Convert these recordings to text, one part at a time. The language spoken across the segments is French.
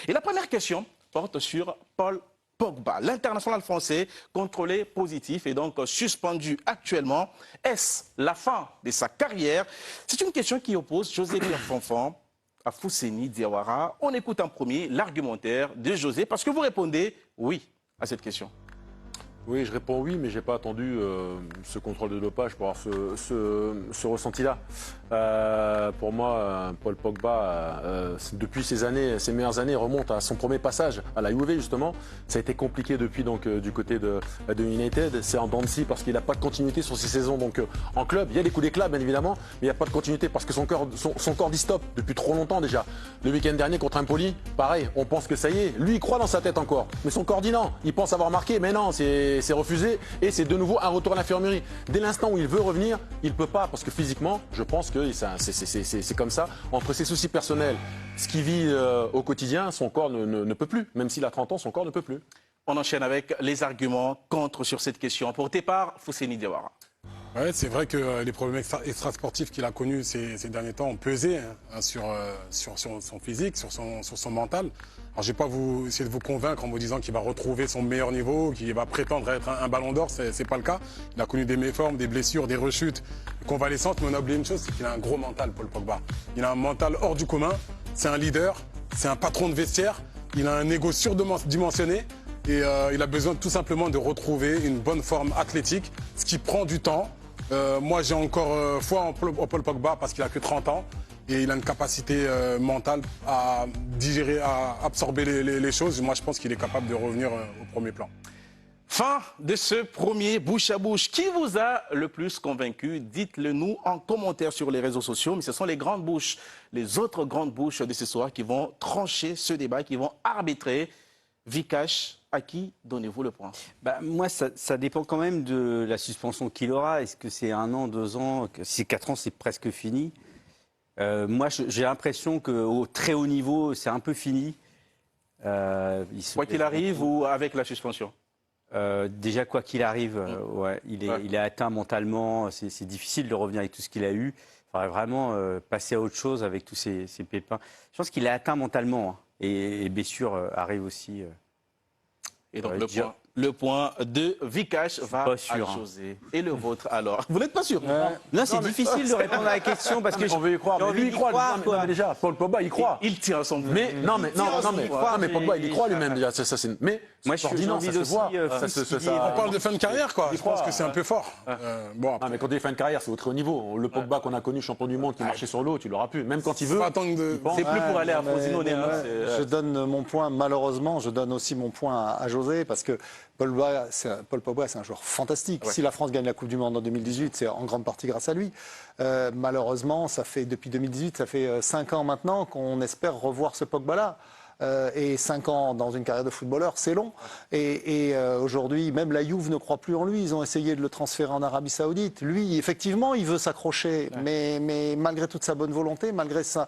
Et la première question porte sur Paul Pogba, l'international français contrôlé positif et donc suspendu actuellement. Est-ce la fin de sa carrière? C'est une question qui oppose José Pierre Fonfon à Fousseni Diawara. On écoute en premier l'argumentaire de José parce que vous répondez oui à cette question. Oui, je réponds oui, mais je n'ai pas attendu ce contrôle de dopage pour avoir ce ressenti-là. Pour moi, Paul Pogba, depuis ses meilleures années, remonte à son premier passage à la Juve, justement. Ça a été compliqué depuis du côté de United. C'est en dents de scie parce qu'il n'a pas de continuité sur 6 saisons en club. Il y a des coups d'éclat, bien évidemment, mais il n'y a pas de continuité parce que son corps dit stop depuis trop longtemps déjà. Le week-end dernier contre Empoli, pareil, on pense que ça y est. Lui, il croit dans sa tête encore, mais son corps dit non. Il pense avoir marqué, mais non, c'est refusé et c'est de nouveau un retour à l'infirmerie. Dès l'instant où il veut revenir, il ne peut pas parce que physiquement, je pense que c'est comme ça. Entre ses soucis personnels, ce qu'il vit au quotidien, son corps ne peut plus. Même s'il a 30 ans, son corps ne peut plus. On enchaîne avec les arguments contre sur cette question. Porté par Fousseni Diawara. Ouais, c'est vrai que les problèmes extrasportifs qu'il a connus ces derniers temps ont pesé sur son physique, sur son mental. Alors, je ne vais pas essayer de vous convaincre en vous disant qu'il va retrouver son meilleur niveau, qu'il va prétendre être un ballon d'or, c'est pas le cas. Il a connu des méformes, des blessures, des rechutes, des convalescences, mais on a oublié une chose, c'est qu'il a un gros mental, Paul Pogba. Il a un mental hors du commun, c'est un leader, c'est un patron de vestiaire, il a un ego surdimensionné. Et il a besoin tout simplement de retrouver une bonne forme athlétique, ce qui prend du temps. Moi, j'ai encore foi en Paul Pogba parce qu'il a que 30 ans et il a une capacité mentale à digérer, à absorber les choses. Moi, je pense qu'il est capable de revenir au premier plan. Fin de ce premier bouche à bouche. Qui vous a le plus convaincu? Dites-le nous en commentaire sur les réseaux sociaux. Mais ce sont les grandes bouches, les autres grandes bouches de ce soir qui vont trancher ce débat, qui vont arbitrer. Vikash, à qui donnez-vous le point? Moi, ça dépend quand même de la suspension qu'il aura. Est-ce que c'est 1 an, 2 ans? Si c'est 4 ans, c'est presque fini. Moi, j'ai l'impression qu'au très haut niveau, c'est un peu fini. Quoi qu'il arrive ou avec la suspension? Déjà, quoi qu'il arrive, ouais, il est atteint mentalement. C'est difficile de revenir avec tout ce qu'il a eu. Il faudrait vraiment passer à autre chose avec tous ces pépins. Je pense qu'il est atteint mentalement. Hein. Et blessure arrive aussi. Et donc le point de Vikash va à José. Et le vôtre alors? Vous n'êtes pas sûr? Non, c'est difficile de répondre à la question parce que on veut y croire. J'ai envie d'y croire. Non, mais déjà, Paul Pogba, il croit. Il tient son but. Mais Pogba, il y croit lui-même déjà. Mais moi, je suis envie aussi. On parle de fin de carrière, quoi. Je pense que c'est un peu fort. Non, mais quand tu es fin de carrière, c'est au très haut niveau. Le Pogba qu'on a connu, champion du monde, qui marchait sur l'eau, tu l'auras pu. Même quand il veut. C'est plus pour aller à Frosinone. Je donne mon point, malheureusement, je donne aussi mon point à José parce que Paul Pogba, c'est un joueur fantastique. Si la France gagne la Coupe du Monde en 2018, c'est en grande partie grâce à lui. Malheureusement, depuis 2018, ça fait 5 ans maintenant qu'on espère revoir ce Pogba-là. Et 5 ans dans une carrière de footballeur, c'est long. Et aujourd'hui, même la Juve ne croit plus en lui. Ils ont essayé de le transférer en Arabie Saoudite. Lui, effectivement, il veut s'accrocher. Mais malgré toute sa bonne volonté, malgré sa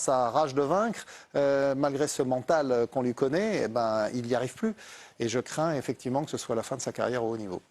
rage de vaincre, malgré ce mental qu'on lui connaît, il n'y arrive plus. Et je crains effectivement que ce soit la fin de sa carrière au haut niveau.